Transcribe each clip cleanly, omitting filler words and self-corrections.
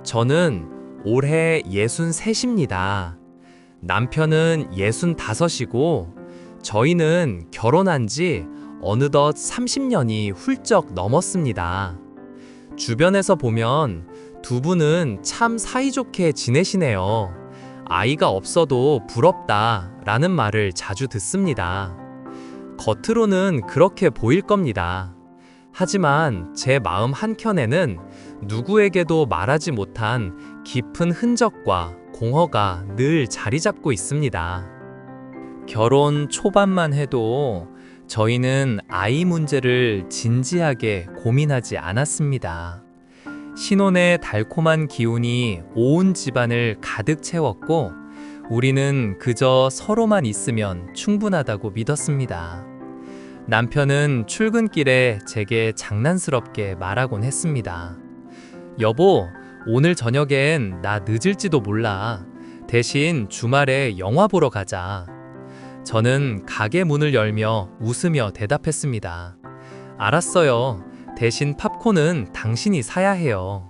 저는 올해 63입니다. 남편은 65이고 저희는 결혼한 지 어느덧 30년이 훌쩍 넘었습니다. 주변에서 보면 두 분은 참 사이좋게 지내시네요. 아이가 없어도 부럽다라는 말을 자주 듣습니다. 겉으로는 그렇게 보일 겁니다. 하지만 제 마음 한켠에는 누구에게도 말하지 못한 깊은 흔적과 공허가 늘 자리 잡고 있습니다. 결혼 초반만 해도 저희는 아이 문제를 진지하게 고민하지 않았습니다. 신혼의 달콤한 기운이 온 집안을 가득 채웠고 우리는 그저 서로만 있으면 충분하다고 믿었습니다. 남편은 출근길에 제게 장난스럽게 말하곤 했습니다. 여보, 오늘 저녁엔 나 늦을지도 몰라. 대신 주말에 영화 보러 가자. 저는 가게 문을 열며 웃으며 대답했습니다. 알았어요. 대신 팝콘은 당신이 사야 해요.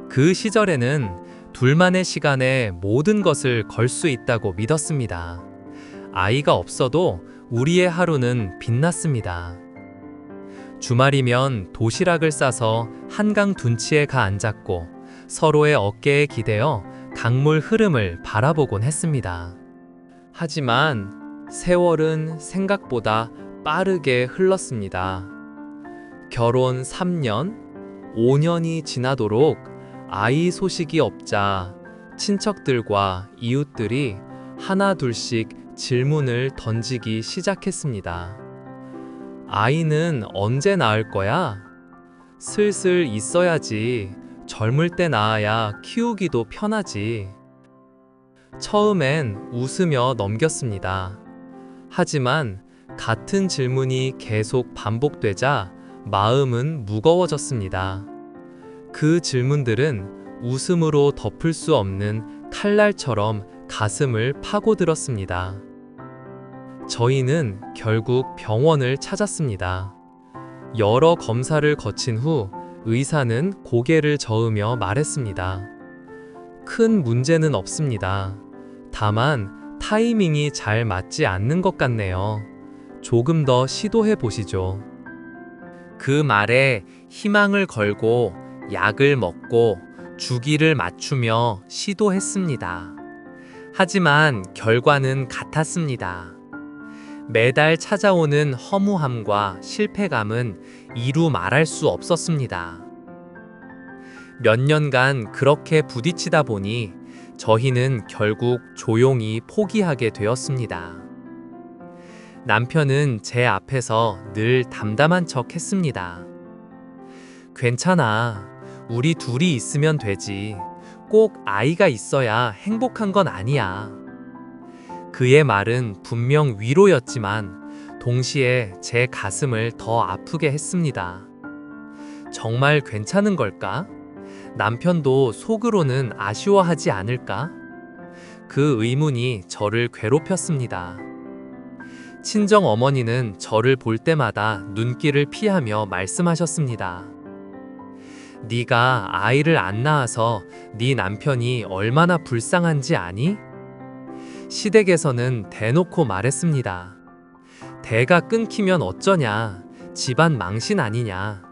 그 시절에는 둘만의 시간에 모든 것을 걸 수 있다고 믿었습니다. 아이가 없어도 우리의 하루는 빛났습니다. 주말이면 도시락을 싸서 한강 둔치에 가 앉았고 서로의 어깨에 기대어 강물 흐름을 바라보곤 했습니다. 하지만 세월은 생각보다 빠르게 흘렀습니다. 결혼 3년, 5년이 지나도록 아이 소식이 없자 친척들과 이웃들이 하나 둘씩 질문을 던지기 시작했습니다. 아이는 언제 낳을 거야? 슬슬 있어야지. 젊을 때 낳아야 키우기도 편하지. 처음엔 웃으며 넘겼습니다. 하지만 같은 질문이 계속 반복되자 마음은 무거워졌습니다. 그 질문들은 웃음으로 덮을 수 없는 칼날처럼 가슴을 파고들었습니다. 저희는 결국 병원을 찾았습니다. 여러 검사를 거친 후 의사는 고개를 저으며 말했습니다. 큰 문제는 없습니다. 다만 타이밍이 잘 맞지 않는 것 같네요. 조금 더 시도해 보시죠. 그 말에 희망을 걸고 약을 먹고 주기를 맞추며 시도했습니다. 하지만 결과는 같았습니다. 매달 찾아오는 허무함과 실패감은 이루 말할 수 없었습니다. 몇 년간 그렇게 부딪히다 보니 저희는 결국 조용히 포기하게 되었습니다. 남편은 제 앞에서 늘 담담한 척 했습니다. 괜찮아. 우리 둘이 있으면 되지. 꼭 아이가 있어야 행복한 건 아니야. 그의 말은 분명 위로였지만 동시에 제 가슴을 더 아프게 했습니다. 정말 괜찮은 걸까? 남편도 속으로는 아쉬워하지 않을까? 그 의문이 저를 괴롭혔습니다. 친정 어머니는 저를 볼 때마다 눈길을 피하며 말씀하셨습니다. 네가 아이를 안 낳아서 네 남편이 얼마나 불쌍한지 아니? 시댁에서는 대놓고 말했습니다. 대가 끊기면 어쩌냐? 집안 망신 아니냐?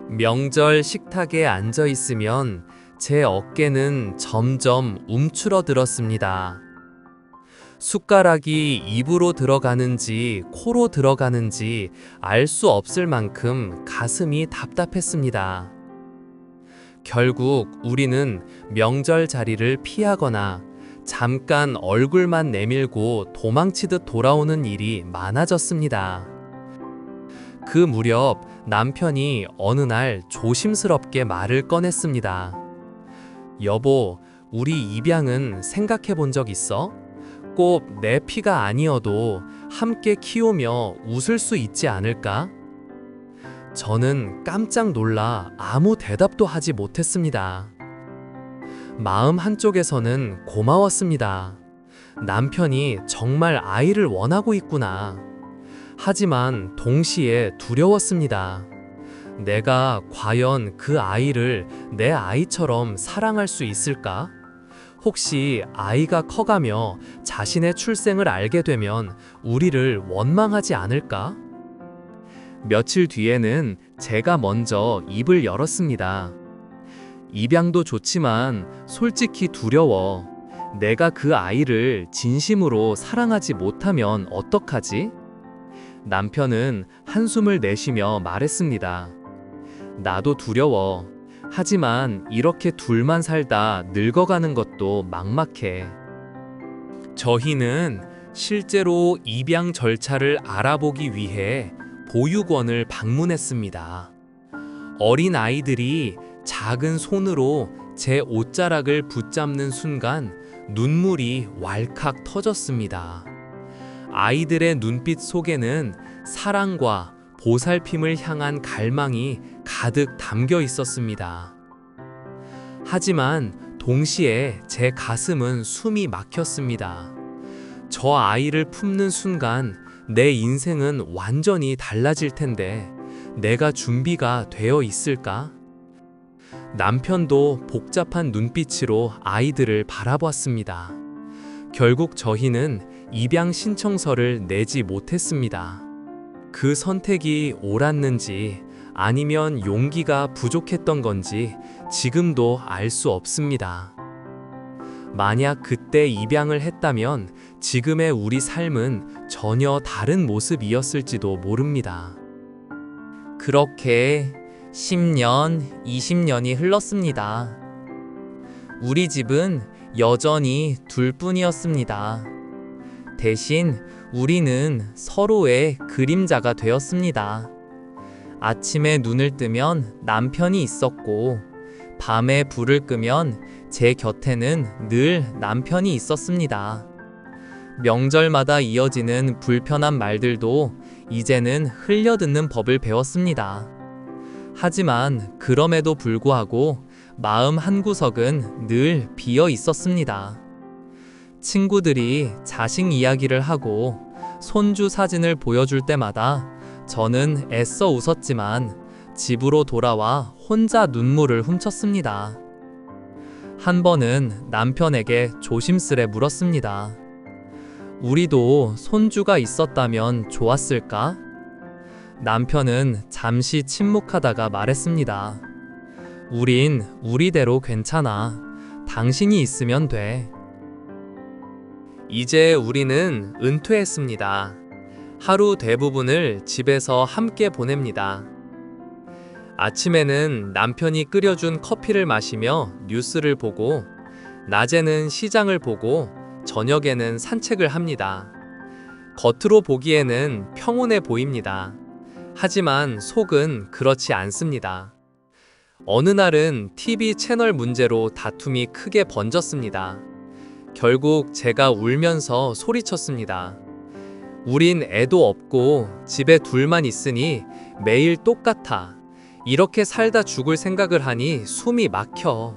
명절 식탁에 앉아 있으면 제 어깨는 점점 움츠러들었습니다. 숟가락이 입으로 들어가는지 코로 들어가는지 알 수 없을 만큼 가슴이 답답했습니다. 결국 우리는 명절 자리를 피하거나 잠깐 얼굴만 내밀고 도망치듯 돌아오는 일이 많아졌습니다. 그 무렵 남편이 어느 날 조심스럽게 말을 꺼냈습니다. 여보, 우리 입양은 생각해 본 적 있어? 꼭 내 피가 아니어도 함께 키우며 웃을 수 있지 않을까? 저는 깜짝 놀라 아무 대답도 하지 못했습니다. 마음 한쪽에서는 고마웠습니다. 남편이 정말 아이를 원하고 있구나. 하지만 동시에 두려웠습니다. 내가 과연 그 아이를 내 아이처럼 사랑할 수 있을까? 혹시 아이가 커가며 자신의 출생을 알게 되면 우리를 원망하지 않을까? 며칠 뒤에는 제가 먼저 입을 열었습니다. 입양도 좋지만 솔직히 두려워. 내가 그 아이를 진심으로 사랑하지 못하면 어떡하지? 남편은 한숨을 내쉬며 말했습니다. 나도 두려워. 하지만 이렇게 둘만 살다 늙어가는 것도 막막해. 저희는 실제로 입양 절차를 알아보기 위해 보육원을 방문했습니다. 어린 아이들이 작은 손으로 제 옷자락을 붙잡는 순간 눈물이 왈칵 터졌습니다. 아이들의 눈빛 속에는 사랑과 보살핌을 향한 갈망이 가득 담겨 있었습니다. 하지만 동시에 제 가슴은 숨이 막혔습니다. 저 아이를 품는 순간 내 인생은 완전히 달라질 텐데 내가 준비가 되어 있을까? 남편도 복잡한 눈빛으로 아이들을 바라보았습니다. 결국 저희는 입양 신청서를 내지 못했습니다. 그 선택이 옳았는지 아니면 용기가 부족했던 건지 지금도 알 수 없습니다. 만약 그때 입양을 했다면 지금의 우리 삶은 전혀 다른 모습이었을지도 모릅니다. 그렇게 10년, 20년이 흘렀습니다. 우리 집은 여전히 둘뿐이었습니다. 대신 우리는 서로의 그림자가 되었습니다. 아침에 눈을 뜨면 남편이 있었고, 밤에 불을 끄면 제 곁에는 늘 남편이 있었습니다. 명절마다 이어지는 불편한 말들도 이제는 흘려듣는 법을 배웠습니다. 하지만 그럼에도 불구하고 마음 한구석은 늘 비어 있었습니다. 친구들이 자식 이야기를 하고 손주 사진을 보여줄 때마다 저는 애써 웃었지만 집으로 돌아와 혼자 눈물을 훔쳤습니다. 한 번은 남편에게 조심스레 물었습니다. 우리도 손주가 있었다면 좋았을까? 남편은 잠시 침묵하다가 말했습니다. 우린 우리대로 괜찮아. 당신이 있으면 돼. 이제 우리는 은퇴했습니다. 하루 대부분을 집에서 함께 보냅니다. 아침에는 남편이 끓여준 커피를 마시며 뉴스를 보고, 낮에는 시장을 보고, 저녁에는 산책을 합니다. 겉으로 보기에는 평온해 보입니다. 하지만 속은 그렇지 않습니다. 어느 날은 TV 채널 문제로 다툼이 크게 번졌습니다. 결국 제가 울면서 소리쳤습니다. 우린 애도 없고 집에 둘만 있으니 매일 똑같아. 이렇게 살다 죽을 생각을 하니 숨이 막혀.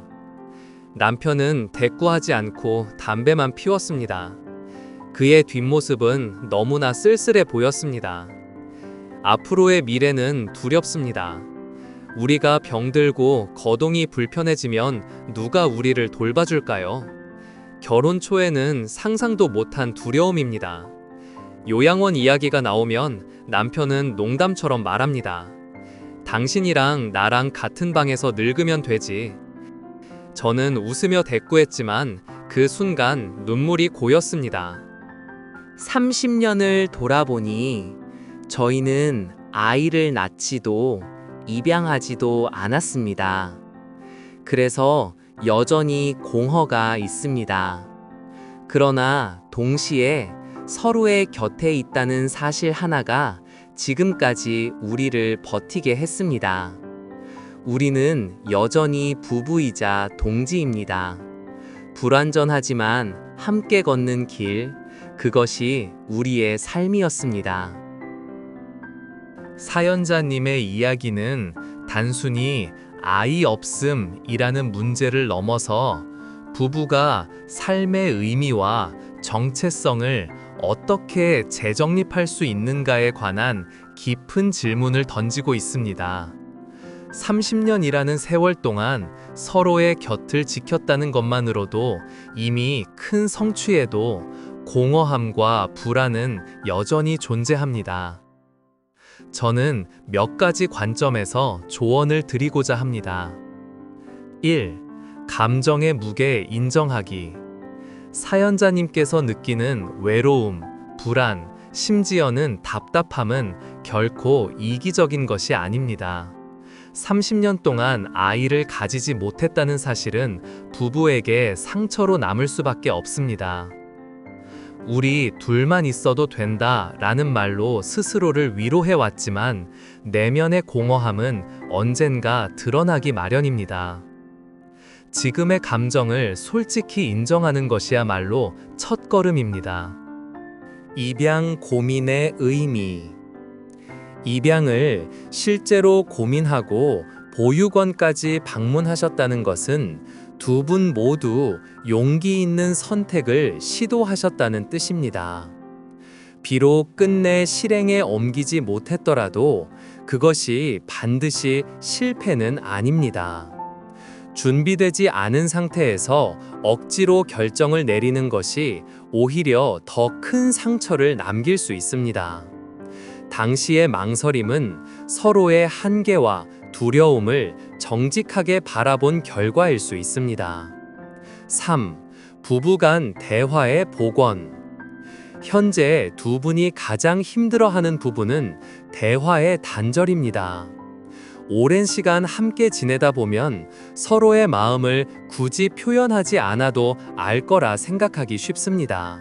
남편은 대꾸하지 않고 담배만 피웠습니다. 그의 뒷모습은 너무나 쓸쓸해 보였습니다. 앞으로의 미래는 두렵습니다. 우리가 병들고 거동이 불편해지면 누가 우리를 돌봐줄까요? 결혼 초에는 상상도 못한 두려움입니다. 요양원 이야기가 나오면 남편은 농담처럼 말합니다. 당신이랑 나랑 같은 방에서 늙으면 되지. 저는 웃으며 대꾸했지만 그 순간 눈물이 고였습니다. 30년을 돌아보니 저희는 아이를 낳지도 입양하지도 않았습니다. 그래서 여전히 공허가 있습니다. 그러나 동시에 서로의 곁에 있다는 사실 하나가 지금까지 우리를 버티게 했습니다. 우리는 여전히 부부이자 동지입니다. 불완전하지만 함께 걷는 길, 그것이 우리의 삶이었습니다. 사연자님의 이야기는 단순히 아이 없음이라는 문제를 넘어서 부부가 삶의 의미와 정체성을 어떻게 재정립할 수 있는가에 관한 깊은 질문을 던지고 있습니다. 30년이라는 세월 동안 서로의 곁을 지켰다는 것만으로도 이미 큰 성취에도 공허함과 불안은 여전히 존재합니다. 저는 몇 가지 관점에서 조언을 드리고자 합니다. 1. 감정의 무게 인정하기. 사연자님께서 느끼는 외로움, 불안, 심지어는 답답함은 결코 이기적인 것이 아닙니다. 30년 동안 아이를 가지지 못했다는 사실은 부부에게 상처로 남을 수밖에 없습니다. 우리 둘만 있어도 된다 라는 말로 스스로를 위로해 왔지만 내면의 공허함은 언젠가 드러나기 마련입니다. 지금의 감정을 솔직히 인정하는 것이야말로 첫걸음입니다. 입양 고민의 의미. 입양을 실제로 고민하고 보육원까지 방문하셨다는 것은 두 분 모두 용기 있는 선택을 시도하셨다는 뜻입니다. 비록 끝내 실행에 옮기지 못했더라도 그것이 반드시 실패는 아닙니다. 준비되지 않은 상태에서 억지로 결정을 내리는 것이 오히려 더 큰 상처를 남길 수 있습니다. 당시의 망설임은 서로의 한계와 두려움을 정직하게 바라본 결과일 수 있습니다. 3. 부부간 대화의 복원. 현재 두 분이 가장 힘들어하는 부분은 대화의 단절입니다. 오랜 시간 함께 지내다 보면 서로의 마음을 굳이 표현하지 않아도 알 거라 생각하기 쉽습니다.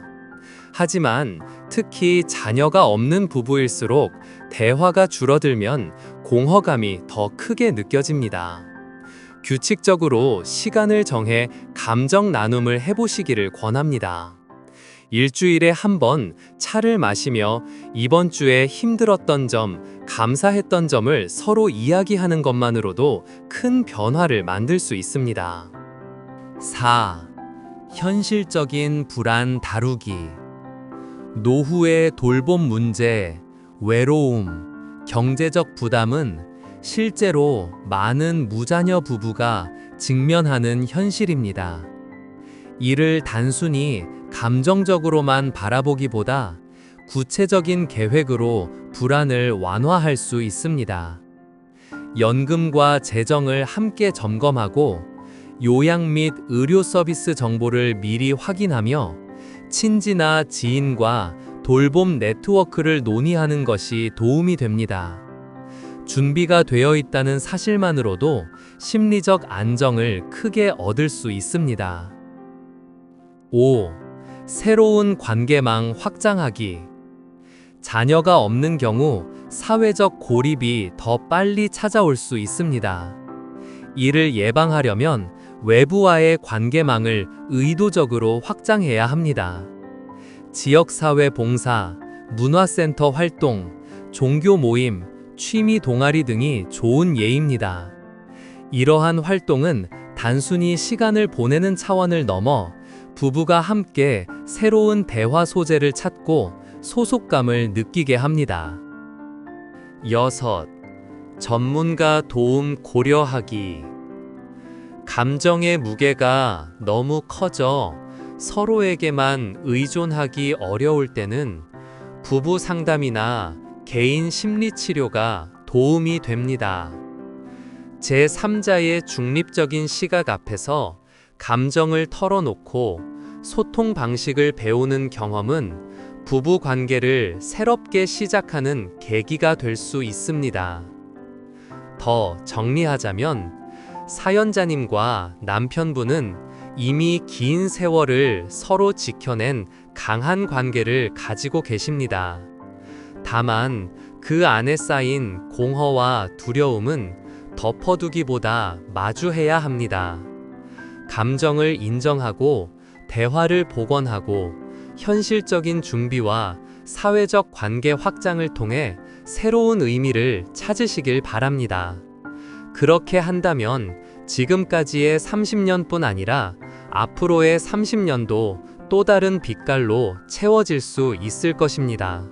하지만 특히 자녀가 없는 부부일수록 대화가 줄어들면 공허감이 더 크게 느껴집니다. 규칙적으로 시간을 정해 감정 나눔을 해보시기를 권합니다. 일주일에 한 번 차를 마시며 이번 주에 힘들었던 점, 감사했던 점을 서로 이야기하는 것만으로도 큰 변화를 만들 수 있습니다. 4. 현실적인 불안 다루기. 노후의 돌봄 문제, 외로움, 경제적 부담은 실제로 많은 무자녀 부부가 직면하는 현실입니다. 이를 단순히 감정적으로만 바라보기보다 구체적인 계획으로 불안을 완화할 수 있습니다. 연금과 재정을 함께 점검하고 요양 및 의료 서비스 정보를 미리 확인하며 친지나 지인과 돌봄 네트워크를 논의하는 것이 도움이 됩니다. 준비가 되어 있다는 사실만으로도 심리적 안정을 크게 얻을 수 있습니다. 5. 새로운 관계망 확장하기. 자녀가 없는 경우 사회적 고립이 더 빨리 찾아올 수 있습니다. 이를 예방하려면 외부와의 관계망을 의도적으로 확장해야 합니다. 지역사회 봉사, 문화센터 활동, 종교 모임, 취미 동아리 등이 좋은 예입니다. 이러한 활동은 단순히 시간을 보내는 차원을 넘어 부부가 함께 새로운 대화 소재를 찾고 소속감을 느끼게 합니다. 6. 전문가 도움 고려하기. 감정의 무게가 너무 커져 서로에게만 의존하기 어려울 때는 부부 상담이나 개인 심리 치료가 도움이 됩니다. 제3자의 중립적인 시각 앞에서 감정을 털어놓고 소통 방식을 배우는 경험은 부부 관계를 새롭게 시작하는 계기가 될 수 있습니다. 더 정리하자면 사연자님과 남편분은 이미 긴 세월을 서로 지켜낸 강한 관계를 가지고 계십니다. 다만 그 안에 쌓인 공허와 두려움은 덮어두기보다 마주해야 합니다. 감정을 인정하고 대화를 복원하고 현실적인 준비와 사회적 관계 확장을 통해 새로운 의미를 찾으시길 바랍니다. 그렇게 한다면 지금까지의 30년뿐 아니라 앞으로의 30년도 또 다른 빛깔로 채워질 수 있을 것입니다.